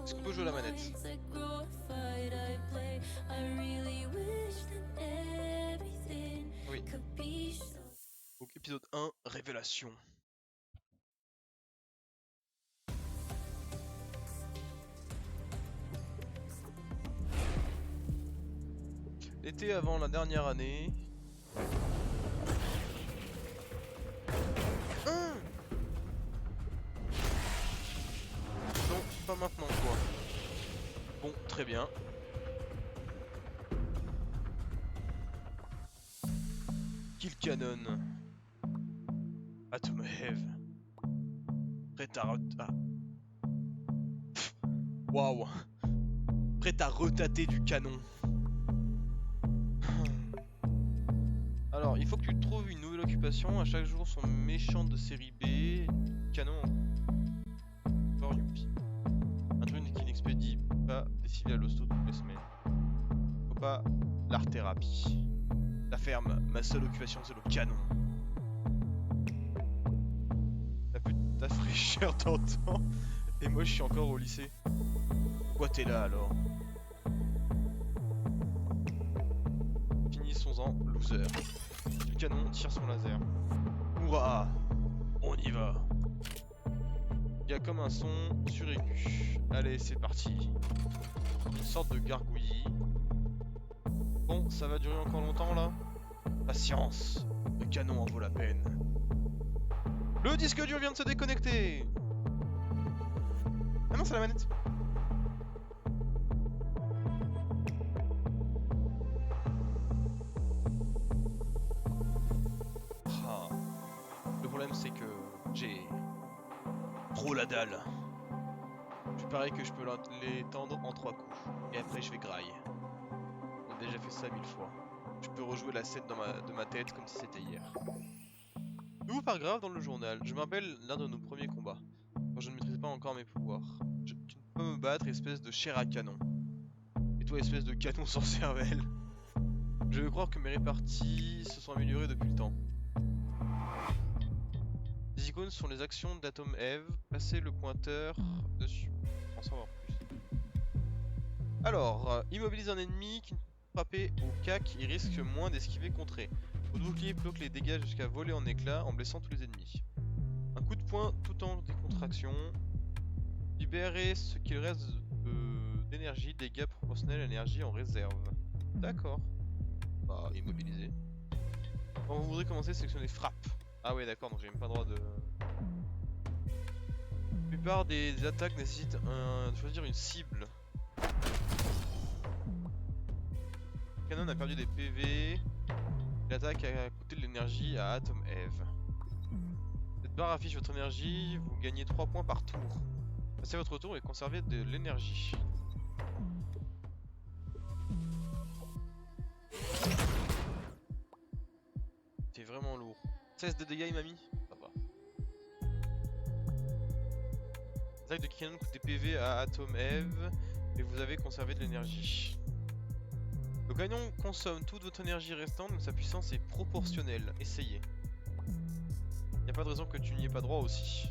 Est-ce qu'on peut jouer à la manette? Oui. Donc épisode 1, révélation. L'été avant la dernière année. Non, pas maintenant quoi. Bon, très bien. Kill Cannon. Atom Heave. Prêt à Waouh. Prêt à retâter du canon. Alors, il faut que tu trouves une nouvelle occupation. À chaque jour, son méchant de série B. Canon. Encore youpi. Un druide qui n'expédie pas des civils à l'hosto toutes les semaines. Faut pas l'art thérapie. La ferme, ma seule occupation, c'est le canon. T'as plus de ta fraîcheur d'antan. Et moi, je suis encore au lycée. Pourquoi t'es là alors? Finissons-en, loser. Le canon tire son laser. Hurrah! On y va. Il y a comme un son suraigu. Allez, c'est parti. Une sorte de gargouillis. Bon, ça va durer encore longtemps là? Patience, le canon en vaut la peine. Le disque dur vient de se déconnecter. Ah non, c'est la manette. Ah. Le problème c'est que j'ai trop la dalle. Je parie que je peux l'étendre en 3 coups. Et après je vais graille. J'ai déjà fait ça 1000 fois. Je peux rejouer la scène de ma tête comme si c'était hier. Nouveau paragraphe dans le journal. Je me rappelle l'un de nos premiers combats. Quand je ne maîtrisais pas encore mes pouvoirs. Tu ne peux pas me battre, espèce de chair à canon. Et toi, espèce de canon sans cervelle. Je veux croire que mes réparties se sont améliorées depuis le temps. Les icônes sont les actions d'Atom Eve. Passez le pointeur dessus pour en savoir plus. Alors, immobilise un ennemi qui ne peut frapper au cac et risque moins d'esquiver contré. Votre bouclier bloque les dégâts jusqu'à voler en éclats en blessant tous les ennemis. Un coup de poing tout en décontraction. Libérez ce qu'il reste d'énergie, dégâts proportionnels à l'énergie en réserve. D'accord. Bah, immobiliser. Quand vous voudrez commencer, sélectionnez frappe. Ah ouais, d'accord, donc j'ai même pas le droit de... La plupart des attaques nécessitent de choisir une cible. Le canon a perdu des PV. L'attaque a coûté de l'énergie à Atom Eve. Cette barre affiche votre énergie, vous gagnez 3 points par tour. Passez votre tour et conservez de l'énergie. C'est vraiment lourd. 16 de dégâts, mamie. Ça va. L'attaque de canon coûte des PV à Atom Eve et vous avez conservé de l'énergie. Le canon consomme toute votre énergie restante, mais sa puissance est proportionnelle. Essayez. Y a pas de raison que tu n'y aies pas droit aussi.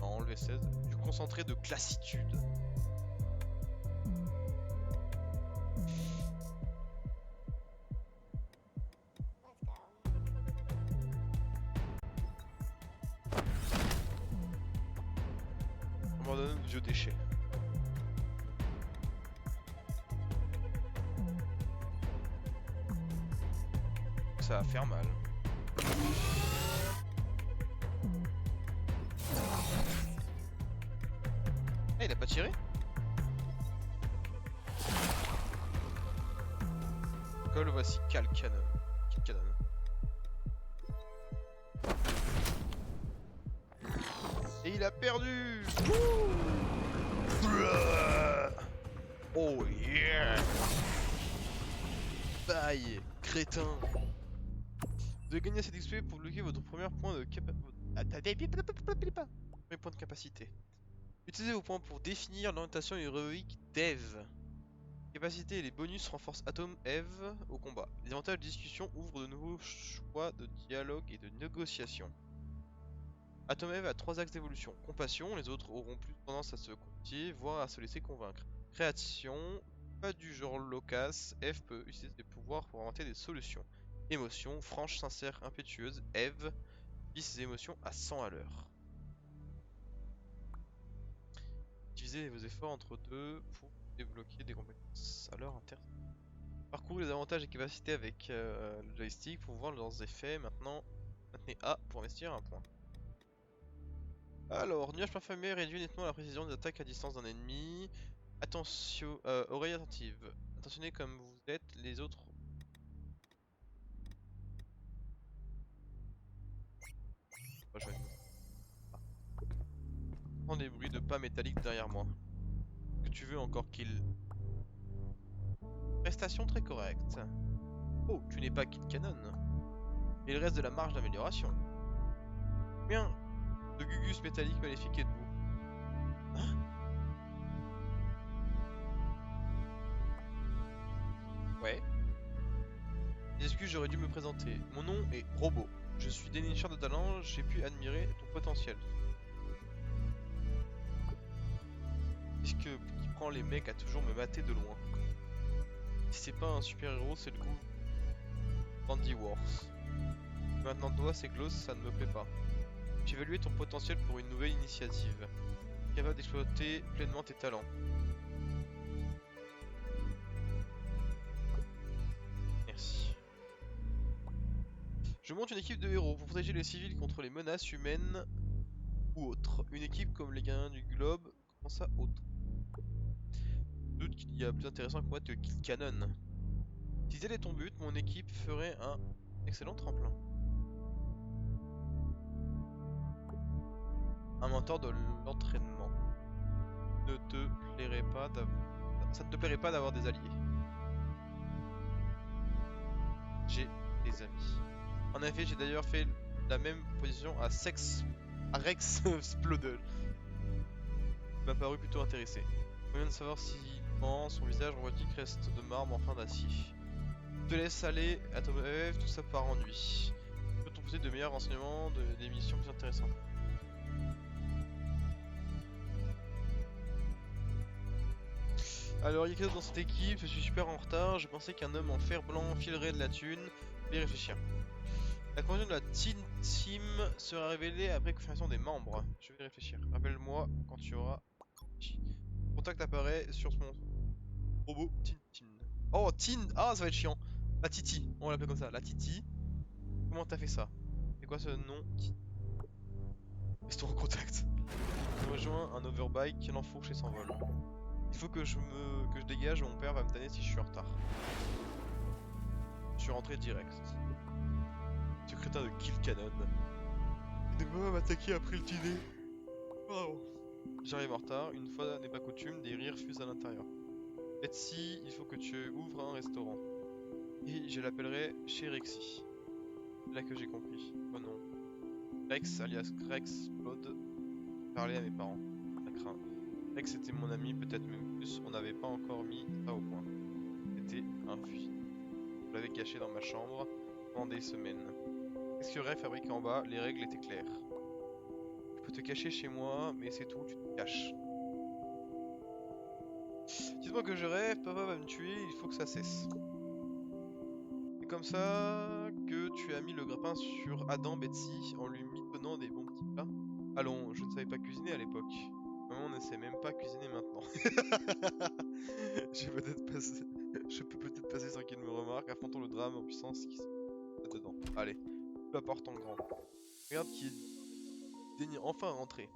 Enlever 16. Du concentré de classitude. Abandonner de vieux déchets. Ça va faire mal. Ah, il a pas tiré? Quoi, le voici, Cal Cannon. Kill Cannon. Et il a perdu! Oh yeah! Bye, crétin! Vous avez gagné assez d'XP pour bloquer votre premier point de capacité. Utilisez vos points pour définir l'orientation héroïque d'Eve. Capacités et les bonus renforcent Atom Eve au combat. Les avantages de discussion ouvrent de nouveaux choix de dialogue et de négociation. Atom Eve a 3 axes d'évolution. Compassion, les autres auront plus tendance à se confier, voire à se laisser convaincre. Création, pas du genre loquace, Eve peut utiliser ses pouvoirs pour inventer des solutions. Émotion, franche, sincère, impétueuse, Eve vit ses émotions à 100 à l'heure. Utilisez vos efforts entre deux pour débloquer des compétences à l'heure interne. Parcourez les avantages et capacités avec le joystick pour voir leurs effets. Maintenant, maintenez A pour investir un point. Alors, nuage parfumé réduit nettement la précision des attaques à distance d'un ennemi. Attention, oreille attentive. Attentionnez comme vous êtes, les autres. Oh, je vais... ah. Entends des bruits de pas métalliques derrière moi. Que tu veux encore kill? Prestation très correcte. Oh, tu n'es pas Kill Cannon. Il reste de la marge d'amélioration. Combien de Gugus métalliques maléfiques êtes-vous? Hein? Ouais. Excuse, j'aurais dû me présenter. Mon nom est Robot. Je suis dénicheur de talent, j'ai pu admirer ton potentiel. Puisque qui prend les mecs à toujours me mater de loin. Si c'est pas un super héros, c'est le coup Bandy Wars. Maintenant toi c'est Gloss, ça ne me plaît pas. J'ai évalué ton potentiel pour une nouvelle initiative. Capable d'exploiter pleinement tes talents. Merci. Je monte une équipe de héros pour protéger les civils contre les menaces humaines ou autres. Une équipe comme les gardiens du globe, comment ça autre? Je doute qu'il y a plus intéressant que moi de Kill Cannon. Si tel est ton but, mon équipe ferait un excellent tremplin. Un mentor de l'entraînement. Ne te plairait pas ça ne te plairait pas d'avoir des alliés. J'ai des amis. En effet, j'ai d'ailleurs fait la même position à Rex Splodel. Il m'a paru plutôt intéressé. Moyen de savoir si son visage robotique reste de marbre en fin d'acier. Je te laisse aller à ton rêve, tout ça part en nuit. Je peux te proposer de meilleurs renseignements, des missions plus intéressantes. Alors, il y a quelque chose dans cette équipe, je suis super en retard. Je pensais qu'un homme en fer blanc filerait de la thune. Je vais y réfléchir. La convention de la Teen Team sera révélée après confirmation des membres. Je vais y réfléchir. Rappelle-moi quand tu auras. Contact apparaît sur mon robot Teen Team. Oh, Teen. Ah, ça va être chiant. La Titi, on l'appelle comme ça. La Titi. Comment t'as fait ça? C'est quoi ce nom? Restons en contact. Je rejoins un overbike qui l'enfourche et s'envole. Il faut que je dégage, mon père va me tanner si je suis en retard. Je suis rentré direct. Ce crétin de Kill Cannon. Il ne va m'attaquer après le dîner. Oh. J'arrive en retard, une fois n'est pas coutume, des rires fusent à l'intérieur. Betsy, il faut que tu ouvres un restaurant. Et je l'appellerai chez Rexy. C'est là que j'ai compris. Oh non. Rex, alias Rex Blood, parlait à mes parents. Ça craint. Rex était mon ami, peut-être même plus, on n'avait pas encore mis ça au point. C'était un fusil. Je l'avais caché dans ma chambre pendant des semaines. Qu'est-ce que Ray fabrique en bas? Les règles étaient claires. Tu peux te cacher chez moi, mais c'est tout, tu te caches. Dites-moi que je rêve, papa va me tuer, il faut que ça cesse. C'est comme ça que tu as mis le grappin sur Adam, Betsy, en lui mitonnant des bons petits plats. Allons, je ne savais pas cuisiner à l'époque. Maman ne sait même pas cuisiner maintenant. Je peux peut-être passer sans qu'il me remarque. Affrontons le drame en puissance qui se passe dedans. Allez, la porte en grand. Regarde qui est enfin rentré.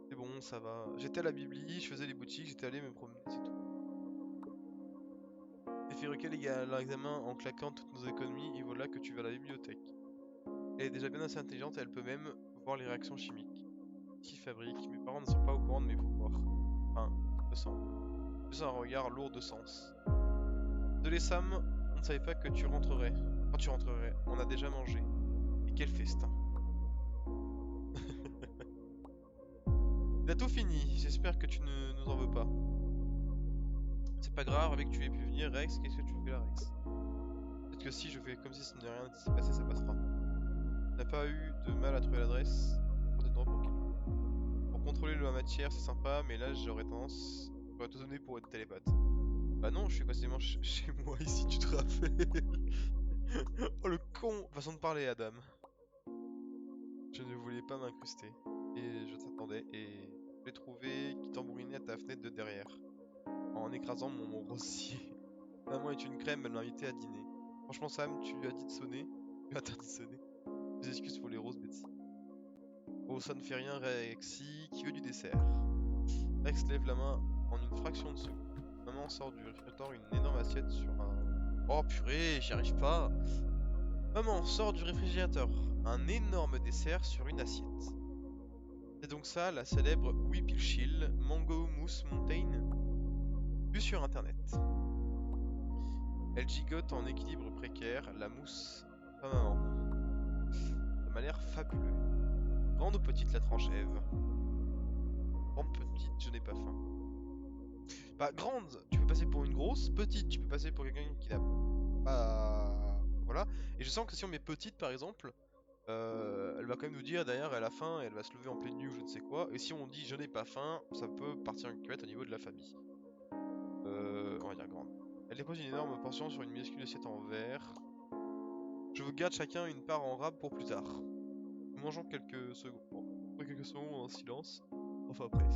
C'est bon, ça va. J'étais à la bibli, je faisais les boutiques, j'étais allé me promener, c'est tout. J'ai fait recaler l'examen en claquant toutes nos économies et voilà que tu vas à la bibliothèque. Elle est déjà bien assez intelligente et elle peut même voir les réactions chimiques. Qui fabrique. Mes parents ne sont pas au courant de mes pouvoirs. Enfin, il me semble. Juste un regard lourd de sens. Désolé Sam, on ne savait pas que tu rentrerais. Quand tu rentrerais, on a déjà mangé. Et quel festin. Il a tout fini, j'espère que tu ne nous en veux pas. C'est pas grave, avec tu aies pu venir, Rex, qu'est-ce que tu fais là, Rex? Peut-être que si je fais comme si ce n'est rien s'est passé, ça passera. On n'a pas eu de mal à trouver l'adresse. Pour contrôler la matière, c'est sympa, mais là j'aurais tendance à te donner pour être télépathe. Bah non, je suis quasiment chez moi ici, tu te rappelles? Oh le con! Façon de parler, Adam. Je ne voulais pas m'incruster. Et je t'attendais, et je l'ai trouvé qui tambourinait à ta fenêtre de derrière, en écrasant mon rosier. Maman est une crème, elle m'a invité à dîner. Franchement, Sam, tu lui as dit de sonner. Tu lui as interdit de sonner. Des excuses pour les roses, Betsy. Oh, ça ne fait rien, Rexy. Qui veut du dessert? Rex lève la main en une fraction de seconde. Maman sort du réfrigérateur une énorme assiette sur un... Oh purée, j'y arrive pas. Maman sort du réfrigérateur un énorme dessert sur une assiette. C'est donc ça, la célèbre Whipple Mango Mousse Mountain, vue sur internet. Elle gigote en équilibre précaire, la mousse. Ah maman. Ça m'a l'air fabuleux. Grande ou petite la tranche, Eve? Grande, petite, je n'ai pas faim. Bah, grande, tu peux passer pour une grosse. Petite, tu peux passer pour quelqu'un qui n'a pas... Voilà. Et je sens que si on met petite, par exemple, elle va quand même nous dire derrière elle a faim et elle va se lever en pleine nuit ou je ne sais quoi. Et si on dit je n'ai pas faim, ça peut partir en cuette au niveau de la famille. On va dire grande. Elle dépose une énorme portion sur une minuscule assiette en verre. Je vous garde chacun une part en rab pour plus tard. Nous mangeons quelques secondes en silence. Enfin bref.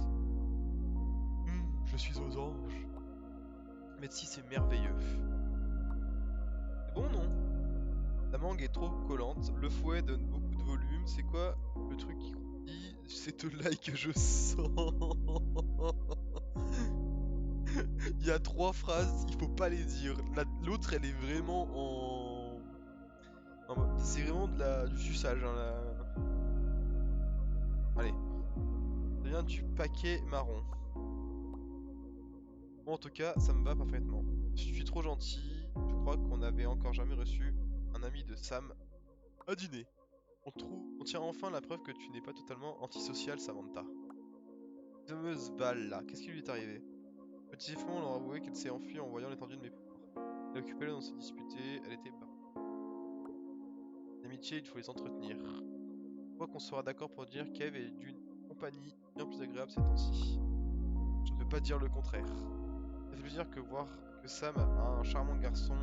Je suis aux anges. Mais si c'est merveilleux. C'est bon non? La mangue est trop collante, le fouet donne beaucoup de volume. C'est quoi le truc qui croustille? C'est l'ail que je sens. Il y a 3 phrases, il faut pas les dire. L'autre elle est vraiment en... C'est vraiment du suçage hein, là. Allez. Ça vient du paquet marron. Bon, en tout cas, ça me va parfaitement. Je suis trop gentil. Je crois qu'on n'avait encore jamais reçu un ami de Sam à dîner. On tient enfin la preuve que tu n'es pas totalement antisocial, Samantha. Cette fameuse balle là, qu'est-ce qui lui est arrivé? Petit fond leur a avoué qu'elle s'est enfuie en voyant l'étendue de mes pouvoirs. Elle occupait là dans se disputer, elle était pas. L'amitié, il faut les entretenir. Je crois qu'on sera d'accord pour dire qu'Eve est d'une compagnie bien plus agréable ces temps-ci. Je ne peux pas dire le contraire. Ça fait plaisir que voir que Sam a un charmant garçon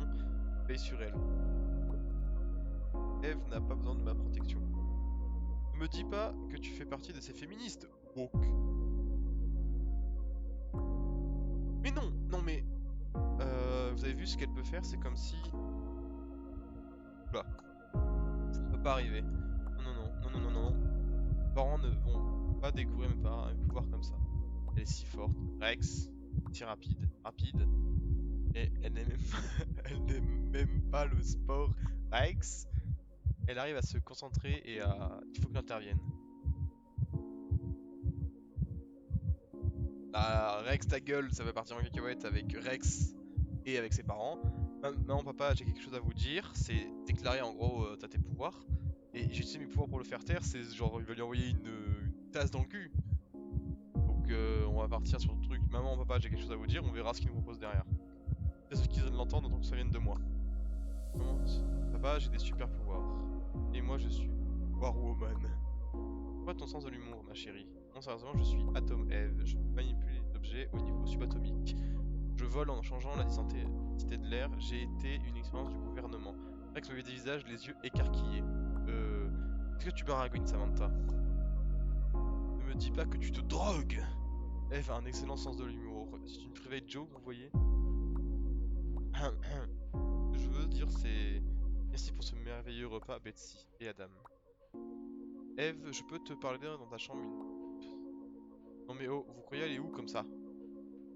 veille sur elle. Eve n'a pas besoin de ma protection. Ne me dis pas que tu fais partie de ces féministes, woke. Mais non, non mais... vous avez vu ce qu'elle peut faire, c'est comme si... Oula. Ça ne peut pas arriver. Non, non, non, non, non, non, non. Mes parents ne vont pas découvrir mes pouvoirs comme ça. Elle est si forte. Rex, si rapide, rapide. Et elle n'aime même... elle n'aime même pas le sport. Rex, elle arrive à se concentrer et à... Il faut que j'intervienne. Bah, Rex, ta gueule, ça va partir en cacahuète avec Rex et avec ses parents. Maman, papa, j'ai quelque chose à vous dire. C'est déclarer en gros, t'as tes pouvoirs. Et j'ai utilisé mes pouvoirs pour le faire taire. C'est genre, il va lui envoyer une tasse dans le cul. Donc, on va partir sur le truc. Maman, papa, j'ai quelque chose à vous dire. On verra ce qu'il nous propose derrière. C'est ceux qui viennent l'entendre, donc ça vienne de moi. Maman, papa, j'ai des super pouvoirs. Et moi, je suis War Woman. Quoi ton sens de l'humour, ma chérie? Non, sérieusement, je suis Atom Eve. Je manipule les objets au niveau subatomique. Je vole en changeant la densité de l'air. J'ai été une expérience du gouvernement. Rex me met des visages, les yeux écarquillés. Est-ce que tu baragouines, Samantha? Ne me dis pas que tu te drogues! Eve a un excellent sens de l'humour. C'est une private joke, vous voyez? Ce que je veux dire, c'est... Merci pour ce merveilleux repas, Betsy et Adam. Eve, je peux te parler dans ta chambre Non mais oh, vous croyez aller où comme ça?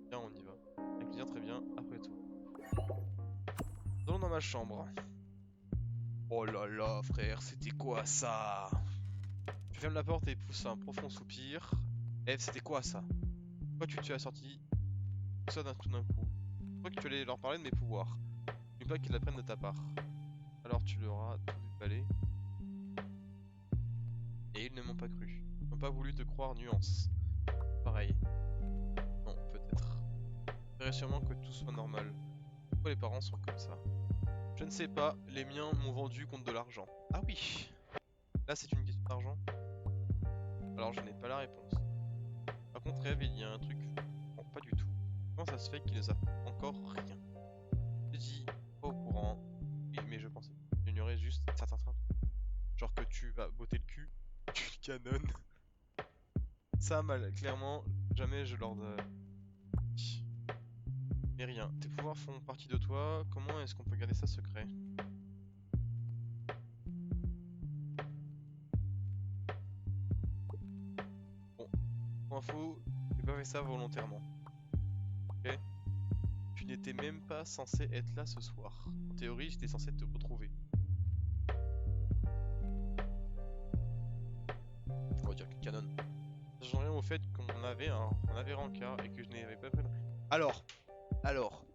Bien, on y va. Avec plaisir, très bien, après tout. Allons dans ma chambre. Oh là là, frère, c'était quoi ça? Je ferme la porte et pousse un profond soupir. Eve, c'était quoi ça? Pourquoi tu as sorti tout ça d'un coup? Pourquoi que tu allais leur parler de mes pouvoirs? N'oublie pas qu'ils l'apprennent de ta part. Alors tu leur as tout déballé. Et ils ne m'ont pas cru. Ils n'ont pas voulu te croire, nuance. Pareil. Non, peut-être. J'espérais sûrement que tout soit normal. Pourquoi les parents sont comme ça? Je ne sais pas, les miens m'ont vendu contre de l'argent. Ah oui! Là c'est une question d'argent. Alors je n'ai pas la réponse. Par contre Eve, il y a un truc... Bon, pas du tout. Comment ça se fait qu'il ne savent encore rien? J'ai dit, pas au courant. Oui, mais je pensais que tu ignorais juste certains trucs. Genre que tu vas botter le cul, tu le canonnes. Ça, mal, clairement, jamais je leur... Mais rien, tes pouvoirs font partie de toi, comment est-ce qu'on peut garder ça secret? Bon, pour info, j'ai pas fait ça volontairement. Ok? Tu n'étais même pas censé être là ce soir. En théorie, j'étais censé te retrouver. On va dire que canon. Ça change rien au fait qu'on avait Rancard et que je n'avais pas pris. Alors,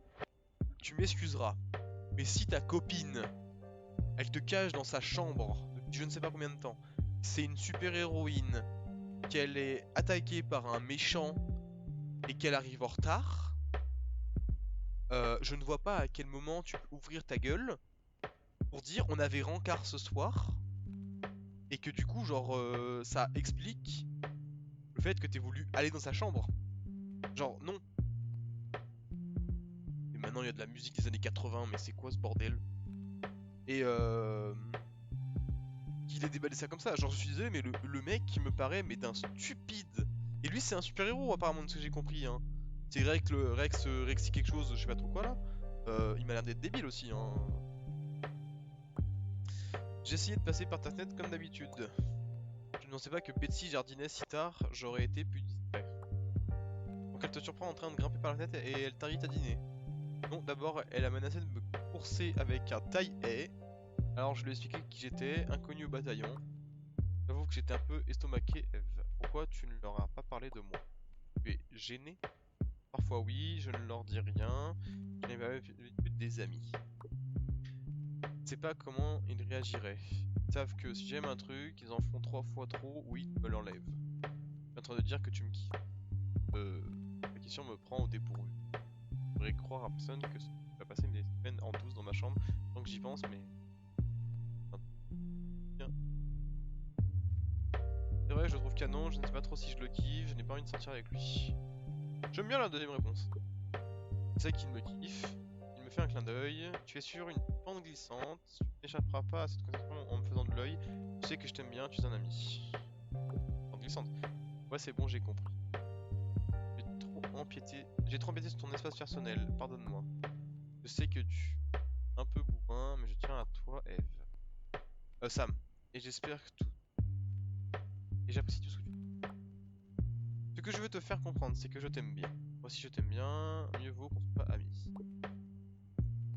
tu m'excuseras, mais si ta copine, elle te cache dans sa chambre depuis je ne sais pas combien de temps, c'est une super héroïne, qu'elle est attaquée par un méchant et qu'elle arrive en retard, je ne vois pas à quel moment tu peux ouvrir ta gueule pour dire on avait rencard ce soir et que du coup genre ça explique le fait que t'aies voulu aller dans sa chambre. Genre non. Et maintenant il y a de la musique des années 80 mais c'est quoi ce bordel? Et qu'il ait déballé ça comme ça. Genre je suis désolé mais le mec qui me paraît mais d'un stupide. Et lui c'est un super héros apparemment de ce que j'ai compris hein. C'est Rexy quelque chose, je sais pas trop quoi là. Il m'a l'air d'être débile aussi hein. J'ai essayé de passer par ta fenêtre comme d'habitude. Je ne pensais pas que Betsy jardinait si tard, j'aurais été plus distrait. Donc elle te surprend en train de grimper par la fenêtre et elle t'invite à dîner. Non, d'abord elle a menacé de me courser avec un taille-haie. Alors je lui ai expliqué qui j'étais, inconnu au bataillon. J'avoue que j'étais un peu estomaqué, Eve. Pourquoi tu ne leur as pas parlé de moi? Tu es gêné? Parfois oui, je ne leur dis rien. Je n'ai pas l'habitude des amis. Je sais pas comment ils réagiraient. Ils savent que si j'aime un truc, ils en font 3 fois trop ou ils me l'enlèvent. Je suis en train de dire que tu me kiffes. La question me prend au dépourvu. Je pourrais croire à personne que ça va passer des semaines en douce dans ma chambre tant que j'y pense, mais... Bien. C'est vrai, je le trouve canon, je ne sais pas trop si je le kiffe, je n'ai pas envie de sortir avec lui. J'aime bien la deuxième réponse. Je sais qu'il me kiffe, il me fait un clin d'œil, tu es sur une pente glissante, tu n'échapperas pas à cette conversation en me faisant de l'œil, tu sais que je t'aime bien, tu es un ami. Pente glissante. Ouais, c'est bon, j'ai compris. J'ai trop empiété sur ton espace personnel, pardonne-moi. Je sais que tu es un peu bourrin, mais je tiens à toi, Eve. Sam. Et j'espère que tout... Et j'apprécie tout ce que tu fais. Ce que je veux te faire comprendre, c'est que je t'aime bien. Moi aussi je t'aime bien, mieux vaut qu'on soit amis.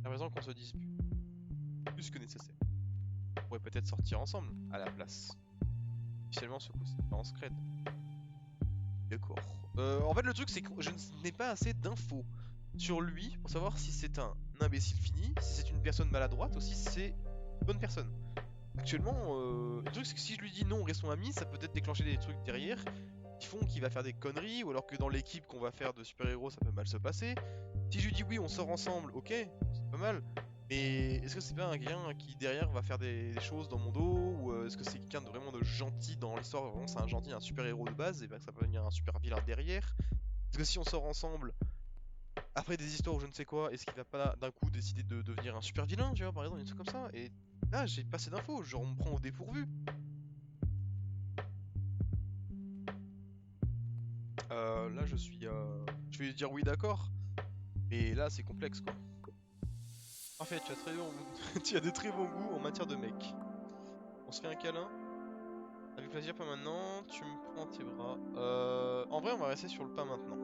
T'as raison qu'on se dispute. Plus que nécessaire. On pourrait peut-être sortir ensemble, à la place. Officiellement, ce coup, c'est pas en scred. D'accord. En fait, le truc, c'est que je n'ai pas assez d'infos sur lui pour savoir si c'est un imbécile fini, si c'est une personne maladroite, ou si c'est une bonne personne. Actuellement, le truc, c'est que si je lui dis non, restons amis, ça peut peut-être déclencher des trucs derrière qui font qu'il va faire des conneries, ou alors que dans l'équipe qu'on va faire de super-héros, ça peut mal se passer. Si je lui dis oui, on sort ensemble, ok, c'est pas mal. Mais est-ce que c'est pas un gars qui derrière va faire des choses dans mon dos, ou est-ce que c'est quelqu'un de vraiment de gentil dans l'histoire, vraiment c'est un gentil, un super-héros de base, et ben que ça peut devenir un super vilain derrière. Est-ce que si on sort ensemble, après des histoires ou je ne sais quoi, est-ce qu'il va pas d'un coup décider de devenir un super vilain, tu vois, par exemple, des trucs comme ça? Et là, j'ai pas assez d'infos, genre on me prend au dépourvu. Là, je vais lui dire oui, d'accord, mais là, c'est complexe, quoi. En fait, tu as de très bons goûts en matière de mec. On se fait un câlin? Avec plaisir, pas maintenant, tu me prends tes bras. En vrai, on va rester sur le pas maintenant.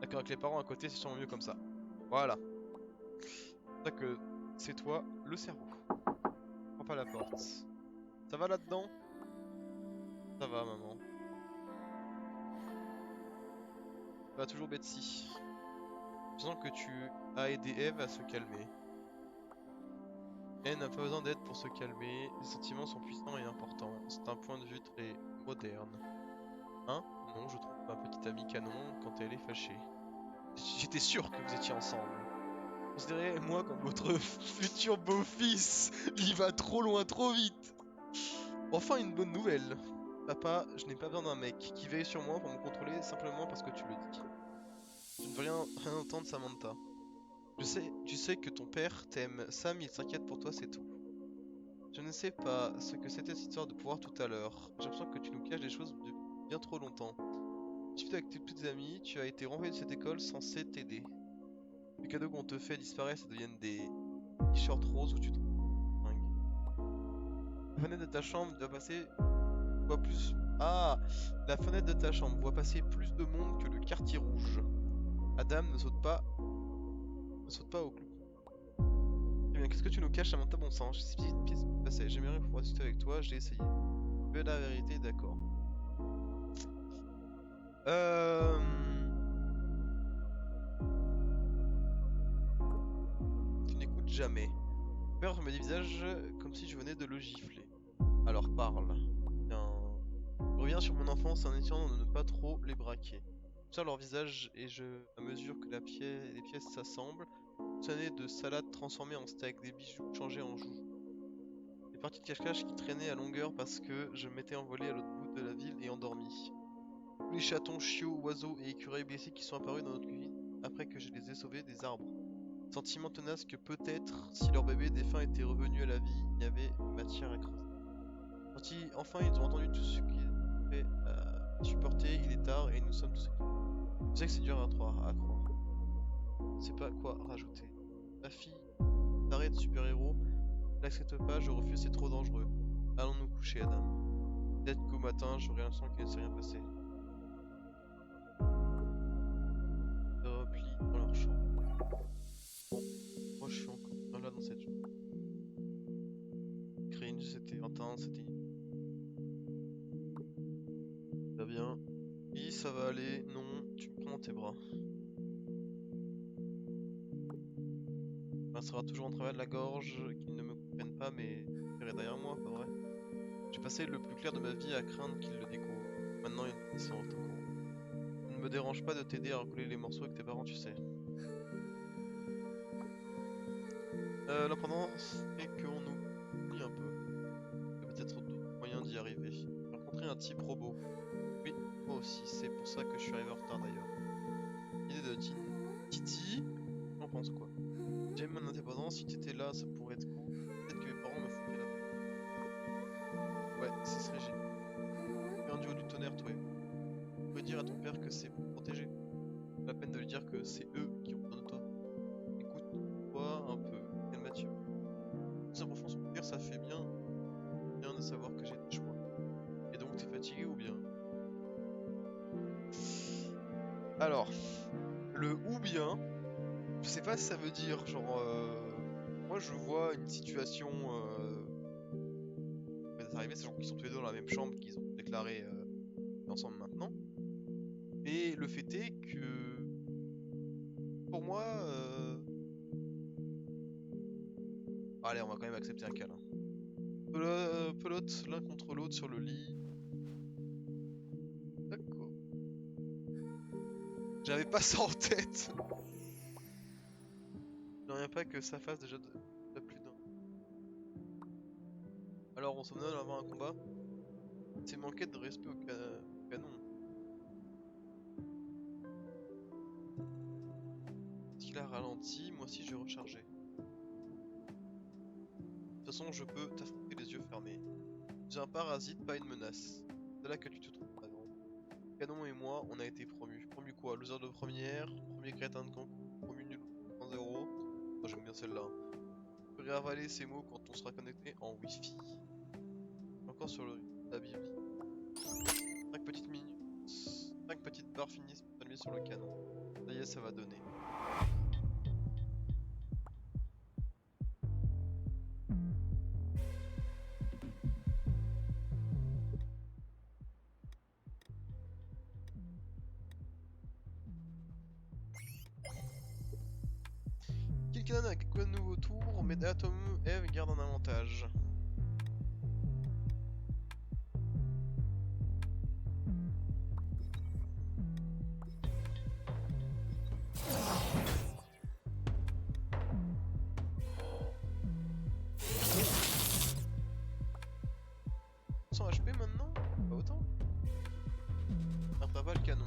D'accord, avec les parents à côté, c'est sûrement mieux comme ça. Voilà. C'est ça que c'est toi, le cerveau. Prends pas la porte. Ça va là-dedans? Ça va, maman. Ça va toujours Betsy. Je sens que tu as aidé Eve à se calmer. Elle n'a pas besoin d'aide pour se calmer. Les sentiments sont puissants et importants. C'est un point de vue très moderne. Hein? Non, je trouve ma petite amie canon quand elle est fâchée. J'étais sûr que vous étiez ensemble. Considérez-moi comme votre futur beau-fils. Il va trop loin, trop vite. Enfin, une bonne nouvelle. Papa, je n'ai pas besoin d'un mec qui veille sur moi pour me contrôler simplement parce que tu le dis. Je ne veux rien entendre, Samantha. Tu sais que ton père t'aime. Sam, il s'inquiète pour toi, c'est tout. Je ne sais pas ce que c'était cette histoire de pouvoir tout à l'heure. J'ai l'impression que tu nous caches des choses depuis bien trop longtemps. Suite avec tes petites amies, tu as été renvoyé de cette école censée t'aider. Les cadeaux qu'on te fait disparaissent et deviennent des t-shirts roses où tu te dingue. La fenêtre de ta chambre doit passer voit plus. Ah, la fenêtre de ta chambre voit passer plus de monde que le quartier rouge. Adam, ne saute pas au clou. Eh bien, qu'est-ce que tu nous caches, Samantha, bon sang? J'ai ces petites pièces passées. J'aimerais pouvoir discuter avec toi, j'ai essayé. Tu veux la vérité, d'accord. Euh... Tu n'écoutes jamais. Peur me dévisage comme si je venais de le gifler. Alors parle. Bien. Je reviens sur mon enfance en essayant de ne pas trop les braquer. J'observe leur visage et à mesure que les pièces s'assemblent, soupçonné de salade transformée en steak, des bijoux changés en joujoux. Des parties de cache-cache qui traînaient à longueur parce que je m'étais envolé à l'autre bout de la ville et endormi. Tous les chatons, chiots, oiseaux et écureuils blessés qui sont apparus dans notre cuisine après que je les ai sauvés des arbres. Sentiment tenace que peut-être, si leur bébé défunt était revenu à la vie, il y avait matière à creuser. Enfin, ils ont entendu tout ce qu'ils avaient à supporter, il est tard et nous sommes tous équipés. Je sais que c'est dur à croire. Je sais pas quoi rajouter. Ma fille, d'arrêt de super-héros, je l'accepte pas, je refuse, c'est trop dangereux. Allons nous coucher, Adam. Peut-être qu'au matin, j'aurai l'impression qu'il ne s'est rien passé. Ils se replient dans leur chambre. Bon, moi je suis encore là dans cette chambre. Cringe, c'était intense, c'était pas bien. Oui, ça va aller. Non, tu me prends dans tes bras. Ça sera toujours en travers de la gorge, qu'ils ne me comprennent pas, mais tu es derrière moi, pas vrai? J'ai passé le plus clair de ma vie à craindre qu'ils le découvrent. Maintenant, ils sont au courant. Ça ne me dérange pas de t'aider à recoller les morceaux avec tes parents, tu sais. L'important, c'est qu'on oublie un peu. Il y a peut-être d'autres moyens d'y arriver. J'ai rencontré un type robot. Oui, moi aussi, c'est pour ça que je suis arrivé en retard d'ailleurs. L'idée de Titi, j'en pense quoi? J'aime mon indépendance, si t'étais là, ça pourrait être cool. Peut-être que mes parents me foutraient la paix. Ouais, ce serait génial. Fais un duo du tonnerre, toi et moi. Tu pourrais dire à ton père que c'est pour te protéger. Pas la peine de lui dire que c'est eux qui ont besoin de toi. Écoute-toi un peu, quel Mathieu. Ça pour son père, ça fait bien de savoir que j'ai des choix. Et donc, t'es fatigué ou bien? Alors, le ou bien, je sais pas si ça veut dire genre. Moi, je vois une situation. C'est arrivé, c'est genre qu'ils sont tous les deux dans la même chambre, qu'ils ont déclaré ensemble maintenant. Et le fait est que. Pour moi. Allez, on va quand même accepter un câlin. Pelote l'un contre l'autre sur le lit. D'accord. J'avais pas ça en tête. Je ne reviens pas que ça fasse déjà plus d'un. Alors, on se donne avant un combat. C'est manquer de respect au canon. S'il a ralenti, moi aussi je vais recharger. De toute façon, je peux t'affronter les yeux fermés. J'ai un parasite, pas une menace. C'est là que tu te trompes, pas grand. Canon et moi, on a été promus. Promus quoi? Loser de première, premier crétin de concours, promu nul 1-0. Oh, j'aime bien celle-là. Je pourrais avaler ces mots quand on sera connecté en Wi-Fi. Encore sur la Bible. 5 petites minutes. 5 petites barres finissent par s'allumer sur le canon. Ça y est, ça va donner. Kil'jaeden avec quoi de nouveau tour, mais Atom Eve garde un avantage. HP maintenant? Pas autant. Après pas le canon.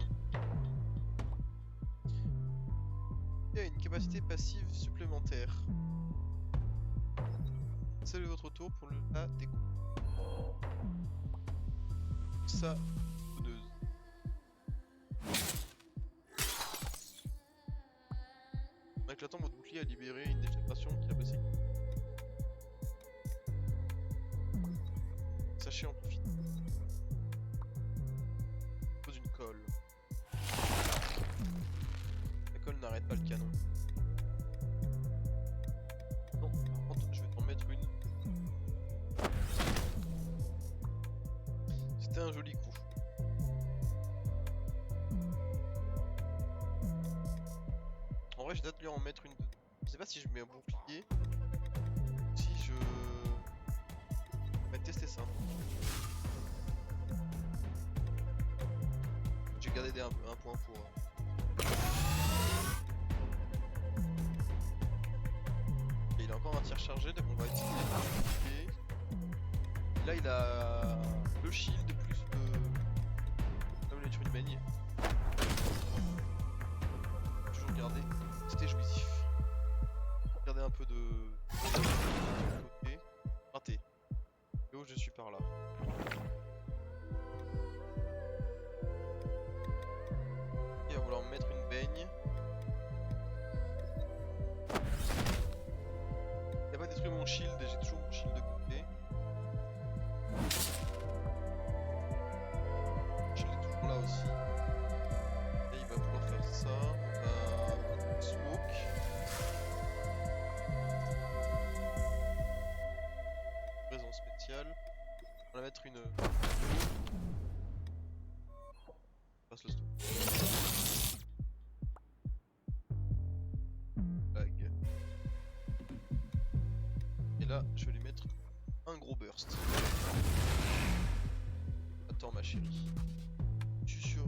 Il y a une capacité passive supplémentaire. C'est votre tour pour la découpe. Ça, bonneuse. En éclatant, votre bouclier a libéré une déflagration qui a passé. Sachez en profiter. Pose une colle. La colle n'arrête pas le canon. Non, par contre, je vais t'en mettre une. C'était un joli coup. En vrai, je dois lui en mettre une. Je sais pas si je mets un bouclier. Si je. On va tester ça. J'ai gardé un point pour. Et il a encore un tir chargé, donc on va utiliser le bouclier. Là, il a le shield plus le. Là, on est sur une baigne. Toujours garder. C'était jouissif. Garder un peu de. Côté. Raté. Et où je suis par là. Et on va vouloir mettre une baigne. Il a pas détruit mon shield et j'ai toujours mon shield de côté. Le shield est toujours là aussi. Et il va pouvoir faire ça. Smoke. Raison spéciale. On va mettre une. Passe le stop. Lag. Et là, je vais lui mettre un gros burst. Attends, ma chérie. Je suis sûr.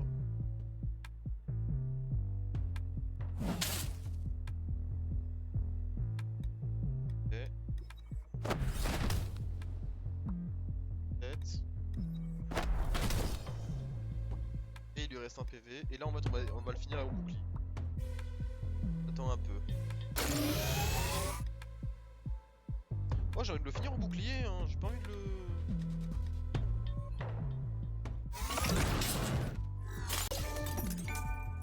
Et il lui reste un PV. Et là en mode on va le finir au bouclier. Attends un peu. Moi j'ai envie de le finir au bouclier, hein. J'ai pas envie de le.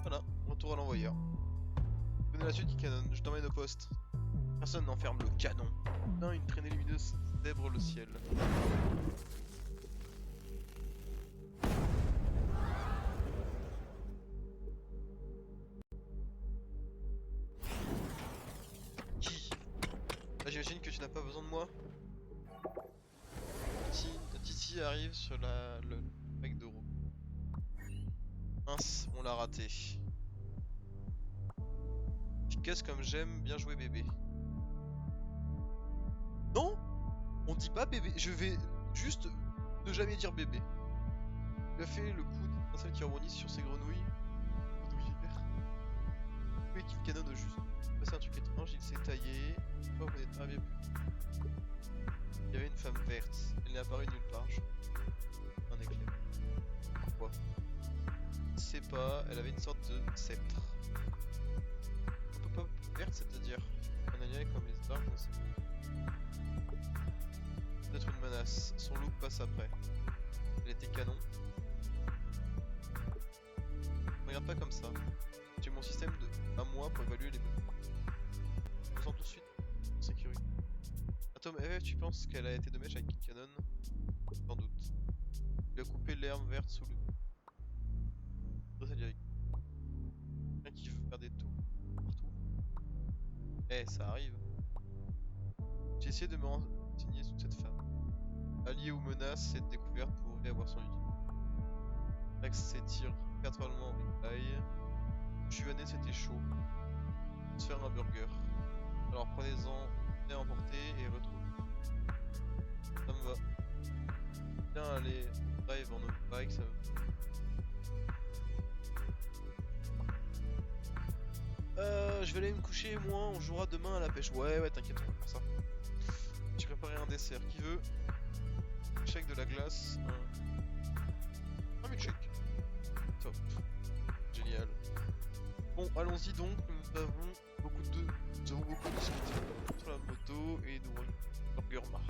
Voilà, retour à l'envoyeur. Connais la suite qui canon, je t'emmène au poste. Personne n'enferme le canon. Non, une traînée lumineuse dèbre le ciel. Qui? Là j'imagine que tu n'as pas besoin de moi. Titi arrive sur le mec de roue. Mince, on l'a raté. Efficace comme j'aime, bien joué bébé. Non, on dit pas bébé, je vais juste ne jamais dire bébé. Il a fait le coup d'un seul qui rebondit sur ses grenouilles. Oui, qui canonne au juste. C'est un truc étrange, il s'est taillé. Oh, vous n'êtes arrivé plus. Il y avait une femme verte, elle n'est apparue nulle part. Un éclair. Pourquoi? Je sais pas, elle avait une sorte de sceptre. Pop-up verte, c'est-à-dire un animal comme les arbres, je sais pas. Peut-être une menace. Son look passe après. Elle était canon. Regarde pas comme ça. J'ai mon système à moi pour évaluer les menaces. Je sens tout de suite en sécurité. Atom FF, tu penses qu'elle a été de mèche avec une canon? Sans doute. Il a coupé l'herbe verte sous le. Ça direct. Quelqu'un qui veut faire des tours partout. Eh, ça arrive. J'ai essayé de me renseigner sur cette femme. Allié ou menace, cette découverte pourrait avoir son utilité. Rex s'étire verticalement avec l'ail. Juané, c'était chaud. Se faire un burger. Alors prenez-en, venez emporter et retrouvez. Ça me va. Bien aller drive en notre bike, ça me. je vais aller me coucher, moi, on jouera demain à la pêche. Ouais, t'inquiète, on va faire ça. J'ai préparé un dessert, qui veut? Shake de la glace. Un milkshake. Top. Génial. Bon, allons-y donc, nous avons beaucoup de discuté sur la moto et nous avons une Burger Mart.